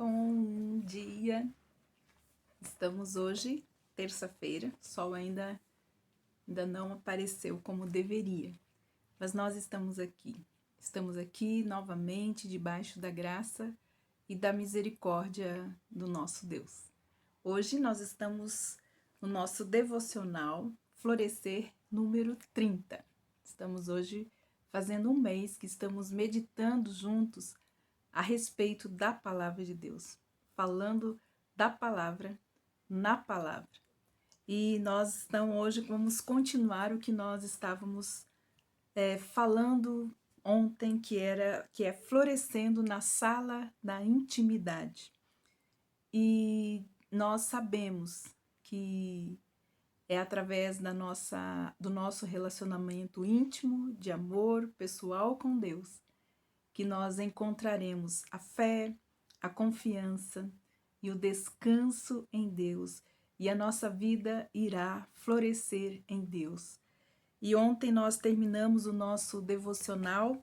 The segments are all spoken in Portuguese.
Bom dia! Estamos hoje, terça-feira, o sol ainda não apareceu como deveria, mas nós estamos aqui. Estamos aqui novamente debaixo da graça e da misericórdia do nosso Deus. Hoje nós estamos no nosso devocional Florescer número 30. Estamos hoje fazendo um mês que estamos meditando juntos a respeito da palavra de Deus, falando da palavra na palavra. E nós então hoje vamos continuar o que nós estávamos falando ontem, que é florescendo na sala da intimidade. E nós sabemos que é através do nosso relacionamento íntimo, de amor pessoal com Deus, que nós encontraremos a fé, a confiança e o descanso em Deus, e a nossa vida irá florescer em Deus. E ontem nós terminamos o nosso devocional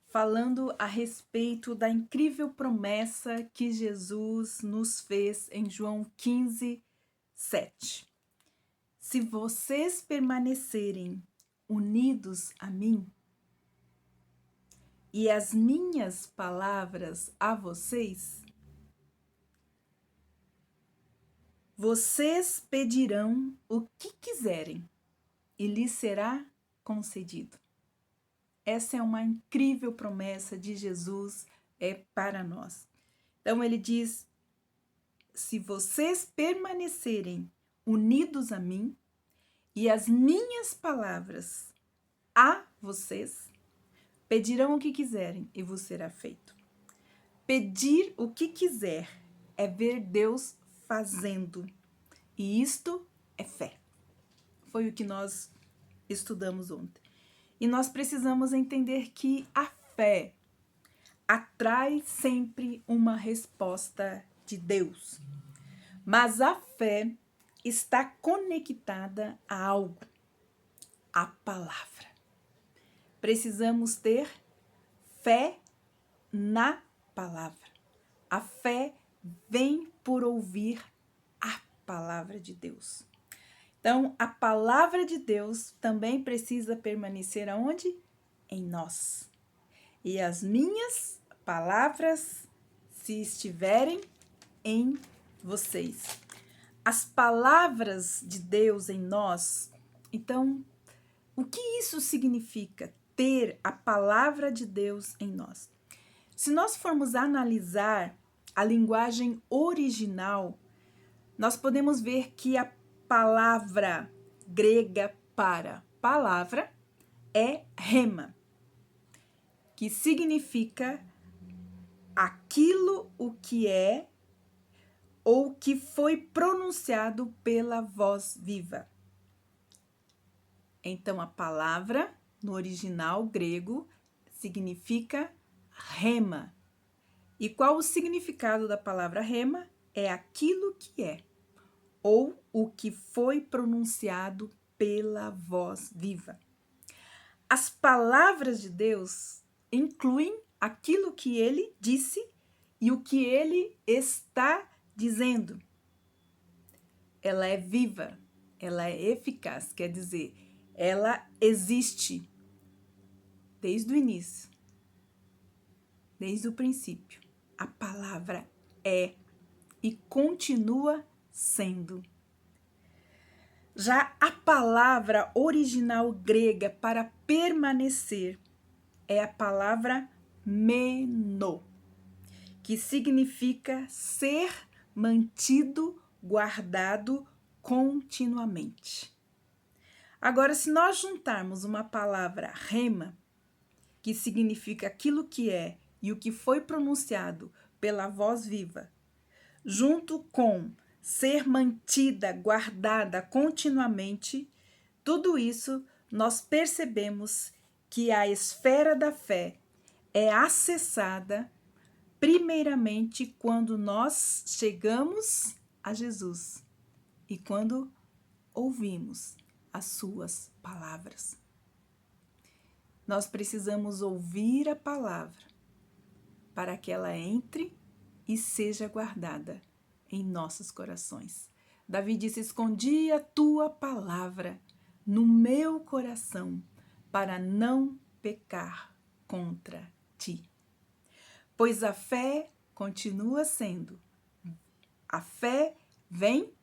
falando a respeito da incrível promessa que Jesus nos fez em João 15, 7. Se vocês permanecerem unidos a mim, e as minhas palavras a vocês, vocês pedirão o que quiserem e lhes será concedido. Essa é uma incrível promessa de Jesus para nós. Então ele diz: se vocês permanecerem unidos a mim e as minhas palavras a vocês, pedirão o que quiserem e vos será feito. Pedir o que quiser é ver Deus fazendo. E isto é fé. Foi o que nós estudamos ontem. E nós precisamos entender que a fé atrai sempre uma resposta de Deus. Mas a fé está conectada a algo, a palavra. Precisamos ter fé na palavra. A fé vem por ouvir a palavra de Deus. Então, a palavra de Deus também precisa permanecer aonde? Em nós. E as minhas palavras, se estiverem em vocês. As palavras de Deus em nós. Então, o que isso significa? Ter a palavra de Deus em nós. Se nós formos analisar a linguagem original, nós podemos ver que a palavra grega para palavra é rema, que significa aquilo o que é ou que foi pronunciado pela voz viva. Então, a palavra, no original grego, significa rema. E qual o significado da palavra rema? É aquilo que é, ou o que foi pronunciado pela voz viva. As palavras de Deus incluem aquilo que ele disse e o que ele está dizendo. Ela é viva, ela é eficaz, quer dizer, ela existe desde o início, desde o princípio. A palavra é e continua sendo. Já a palavra original grega para permanecer é a palavra meno, que significa ser mantido, guardado continuamente. Agora, se nós juntarmos uma palavra rema, que significa aquilo que é e o que foi pronunciado pela voz viva, junto com ser mantida, guardada continuamente, tudo isso nós percebemos que a esfera da fé é acessada primeiramente quando nós chegamos a Jesus e quando ouvimos as suas palavras. Nós precisamos ouvir a palavra para que ela entre e seja guardada em nossos corações. Davi disse: escondi a tua palavra no meu coração para não pecar contra ti. Pois a fé continua sendo. A fé vem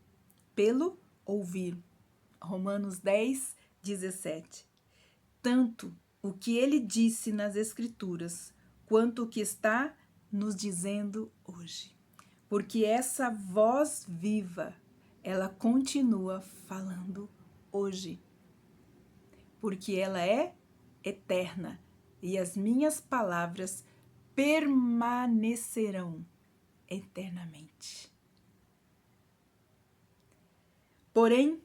pelo ouvir. Romanos 10, 17. Tanto o que ele disse nas Escrituras, quanto o que está nos dizendo hoje. Porque essa voz viva, ela continua falando hoje. Porque ela é eterna e as minhas palavras permanecerão eternamente. Porém,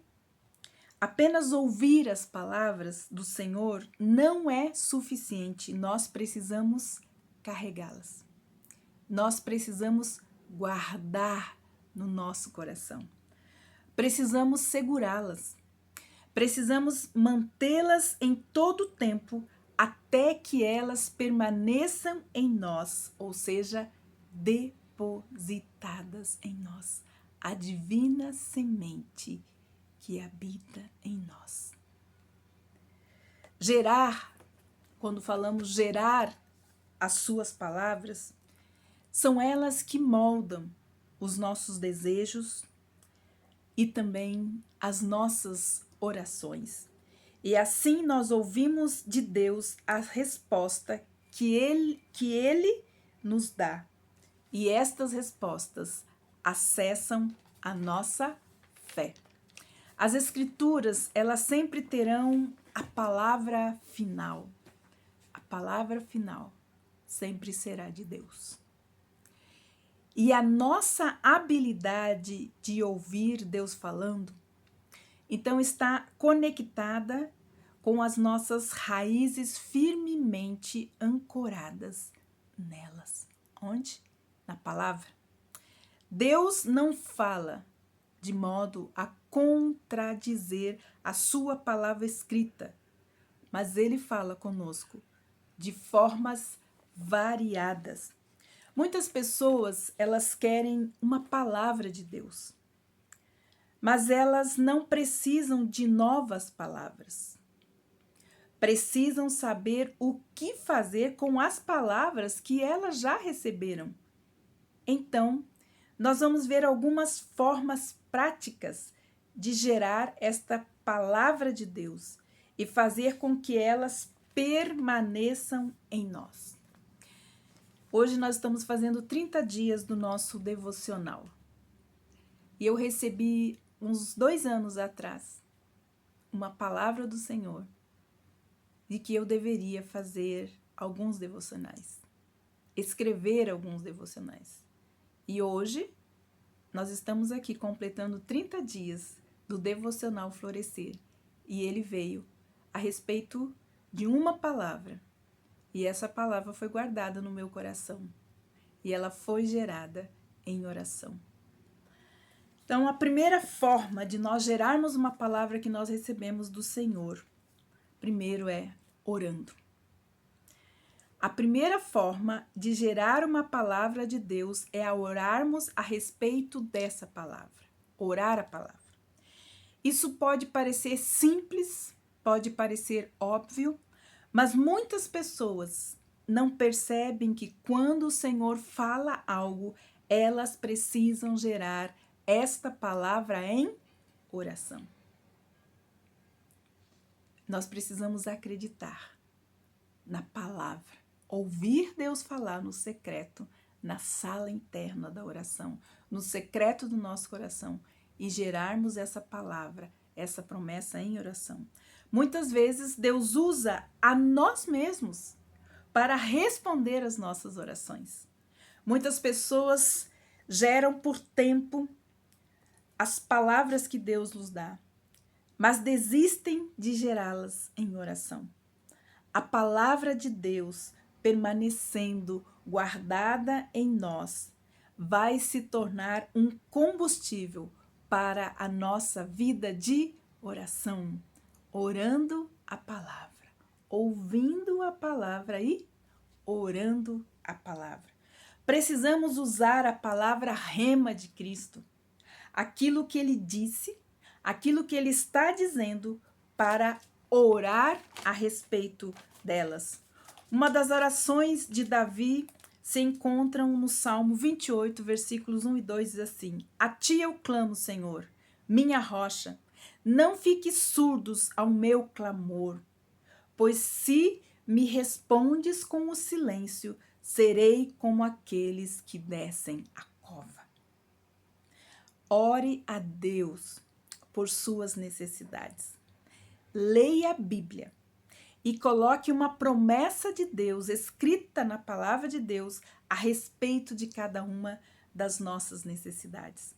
apenas ouvir as palavras do Senhor não é suficiente. Nós precisamos carregá-las. Nós precisamos guardar no nosso coração. Precisamos segurá-las. Precisamos mantê-las em todo o tempo até que elas permaneçam em nós, ou seja, depositadas em nós. A divina semente que habita em nós. Gerar, quando falamos gerar as suas palavras, são elas que moldam os nossos desejos e também as nossas orações. E assim nós ouvimos de Deus a resposta que Ele nos dá. E estas respostas acessam a nossa fé. As Escrituras, elas sempre terão a palavra final. A palavra final sempre será de Deus. E a nossa habilidade de ouvir Deus falando, então está conectada com as nossas raízes firmemente ancoradas nelas. Onde? Na palavra. Deus não fala de modo a contradizer a sua palavra escrita, mas Ele fala conosco de formas variadas. Muitas pessoas, elas querem uma palavra de Deus, mas elas não precisam de novas palavras. Precisam saber o que fazer com as palavras que elas já receberam. Então, nós vamos ver algumas formas práticas de gerar esta palavra de Deus e fazer com que elas permaneçam em nós. Hoje nós estamos fazendo 30 dias do nosso devocional. E eu recebi, uns 2 anos atrás, uma palavra do Senhor de que eu deveria fazer alguns devocionais, escrever alguns devocionais. E hoje nós estamos aqui completando 30 dias do devocional Florescer. E ele veio a respeito de uma palavra. E essa palavra foi guardada no meu coração. E ela foi gerada em oração. Então, a primeira forma de nós gerarmos uma palavra que nós recebemos do Senhor, primeiro é orando. A primeira forma de gerar uma palavra de Deus é a orarmos a respeito dessa palavra. Orar a palavra. Isso pode parecer simples, pode parecer óbvio, mas muitas pessoas não percebem que quando o Senhor fala algo, elas precisam gerar esta palavra em oração. Nós precisamos acreditar na palavra, ouvir Deus falar no secreto, na sala interna da oração, no secreto do nosso coração e gerarmos essa palavra, essa promessa em oração. Muitas vezes Deus usa a nós mesmos para responder às nossas orações. Muitas pessoas geram por tempo as palavras que Deus nos dá, mas desistem de gerá-las em oração. A palavra de Deus permanecendo guardada em nós vai se tornar um combustível para a nossa vida de oração, orando a palavra, ouvindo a palavra e orando a palavra. Precisamos usar a palavra rema de Cristo, aquilo que ele disse, aquilo que ele está dizendo, para orar a respeito delas. Uma das orações de Davi se encontram no Salmo 28, versículos 1 e 2, diz assim: A ti eu clamo, Senhor, minha rocha, não fiques surdos ao meu clamor, pois se me respondes com o silêncio, serei como aqueles que descem a cova. Ore a Deus por suas necessidades. Leia a Bíblia e coloque uma promessa de Deus escrita na palavra de Deus a respeito de cada uma das nossas necessidades.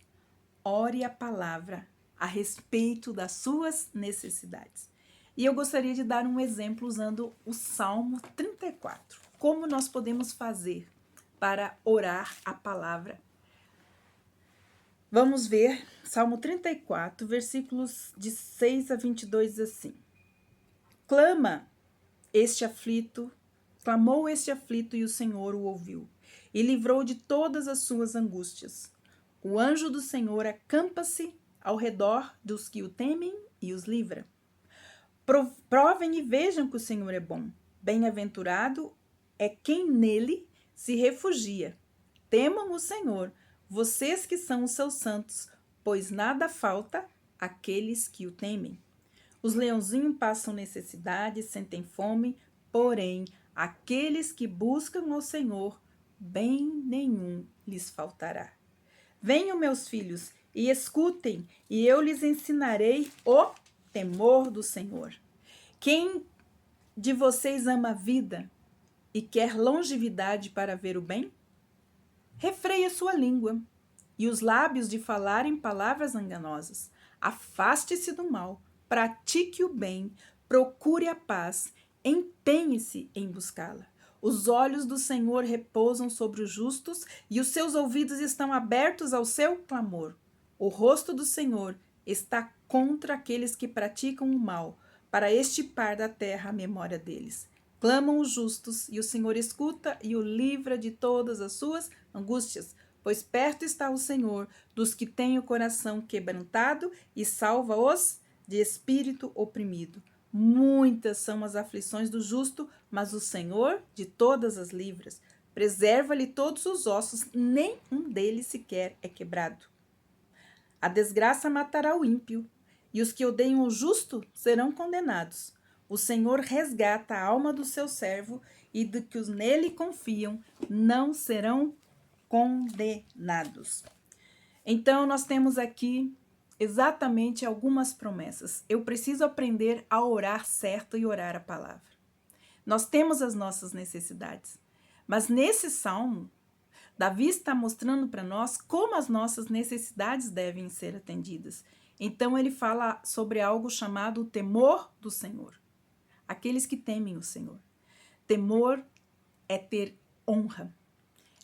Ore a palavra a respeito das suas necessidades. E eu gostaria de dar um exemplo usando o Salmo 34. Como nós podemos fazer para orar a palavra? Vamos ver, Salmo 34, versículos de 6 a 22, diz assim: Clamou este aflito e o Senhor o ouviu, e livrou de todas as suas angústias. O anjo do Senhor acampa-se ao redor dos que o temem e os livra. Provem e vejam que o Senhor é bom. Bem-aventurado é quem nele se refugia. Temam o Senhor, vocês que são os seus santos, pois nada falta àqueles que o temem. Os leãozinhos passam necessidade, sentem fome, porém, aqueles que buscam ao Senhor, bem nenhum lhes faltará. Venham, meus filhos, e escutem, e eu lhes ensinarei o temor do Senhor. Quem de vocês ama a vida e quer longevidade para ver o bem? Refreie a sua língua e os lábios de falarem palavras enganosas. Afaste-se do mal, pratique o bem, procure a paz, empenhe-se em buscá-la. Os olhos do Senhor repousam sobre os justos e os seus ouvidos estão abertos ao seu clamor. O rosto do Senhor está contra aqueles que praticam o mal, para extirpar da terra a memória deles. Clamam os justos, e o Senhor escuta e o livra de todas as suas angústias, pois perto está o Senhor dos que têm o coração quebrantado e salva-os de espírito oprimido. Muitas são as aflições do justo, mas o Senhor de todas as livras. Preserva-lhe todos os ossos, nem um deles sequer é quebrado. A desgraça matará o ímpio, e os que odeiam o justo serão condenados. O Senhor resgata a alma do seu servo, e do que os nele confiam não serão condenados. Então, nós temos aqui exatamente algumas promessas. Eu preciso aprender a orar certo e orar a palavra. Nós temos as nossas necessidades, mas nesse salmo, Davi está mostrando para nós como as nossas necessidades devem ser atendidas. Então, ele fala sobre algo chamado o temor do Senhor. Aqueles que temem o Senhor. Temor é ter honra,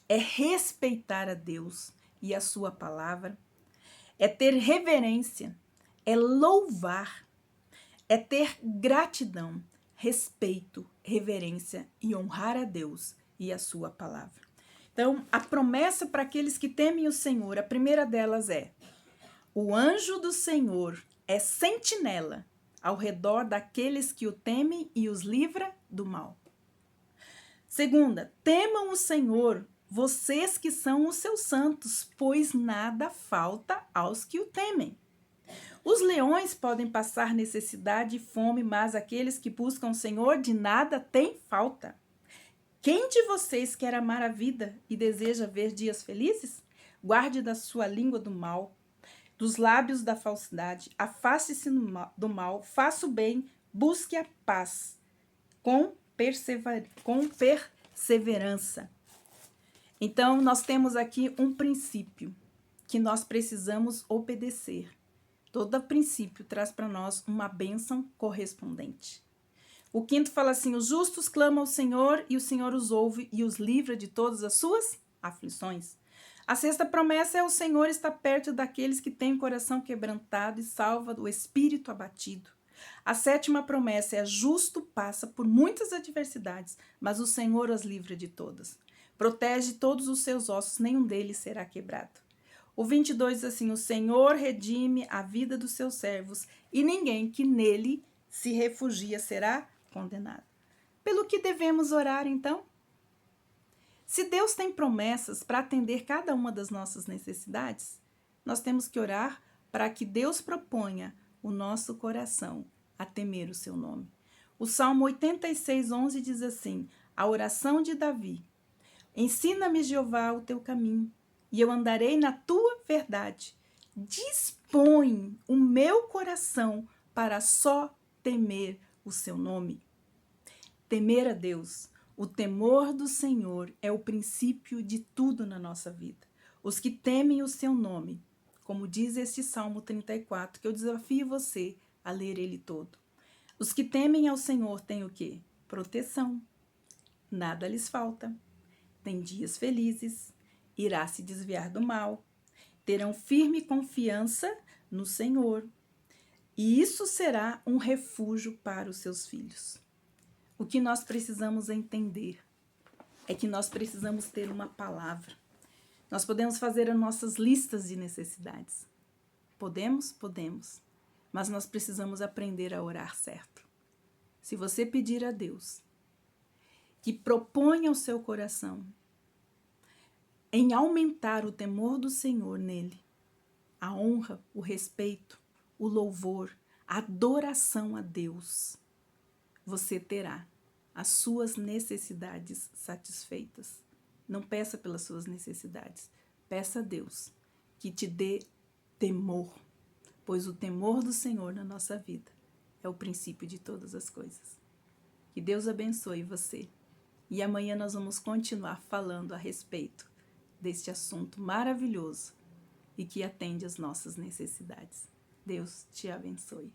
é respeitar a Deus e a sua palavra, é ter reverência, é louvar, é ter gratidão, respeito, reverência e honrar a Deus e a sua palavra. Então, a promessa para aqueles que temem o Senhor, a primeira delas é: o anjo do Senhor é sentinela ao redor daqueles que o temem e os livra do mal. Segunda, temam o Senhor, vocês que são os seus santos, pois nada falta aos que o temem. Os leões podem passar necessidade e fome, mas aqueles que buscam o Senhor de nada têm falta. Quem de vocês quer amar a vida e deseja ver dias felizes? Guarde da sua língua do mal, dos lábios da falsidade, afaste-se do mal, faça o bem, busque a paz, com perseverança. Então, nós temos aqui um princípio que nós precisamos obedecer. Todo princípio traz para nós uma bênção correspondente. O quinto fala assim: os justos clamam ao Senhor e o Senhor os ouve e os livra de todas as suas aflições. A sexta promessa é: o Senhor está perto daqueles que têm o coração quebrantado e salva o espírito abatido. A sétima promessa é: justo passa por muitas adversidades, mas o Senhor as livra de todas. protege todos os seus ossos, nenhum deles será quebrado. O 22 diz assim: o Senhor redime a vida dos seus servos, e ninguém que nele se refugia será condenado. Pelo que devemos orar, então? Se Deus tem promessas para atender cada uma das nossas necessidades, nós temos que orar para que Deus proponha o nosso coração a temer o seu nome. O Salmo 86:11 diz assim: a oração de Davi: ensina-me, Jeová, o teu caminho, e eu andarei na tua verdade. Dispõe o meu coração para só temer o seu nome. Temer a Deus, o temor do Senhor é o princípio de tudo na nossa vida. Os que temem o seu nome, como diz este Salmo 34, que eu desafio você a ler ele todo. Os que temem ao Senhor têm o quê? Proteção. Nada lhes falta. Têm dias felizes, irá se desviar do mal, terão firme confiança no Senhor, e isso será um refúgio para os seus filhos. O que nós precisamos entender é que nós precisamos ter uma palavra. Nós podemos fazer as nossas listas de necessidades. Podemos? Podemos. Mas nós precisamos aprender a orar certo. Se você pedir a Deus que proponha ao seu coração em aumentar o temor do Senhor nele, a honra, o respeito, o louvor, a adoração a Deus, você terá as suas necessidades satisfeitas. Não peça pelas suas necessidades, peça a Deus que te dê temor, pois o temor do Senhor na nossa vida é o princípio de todas as coisas. Que Deus abençoe você. E amanhã nós vamos continuar falando a respeito deste assunto maravilhoso e que atende às nossas necessidades. Deus te abençoe.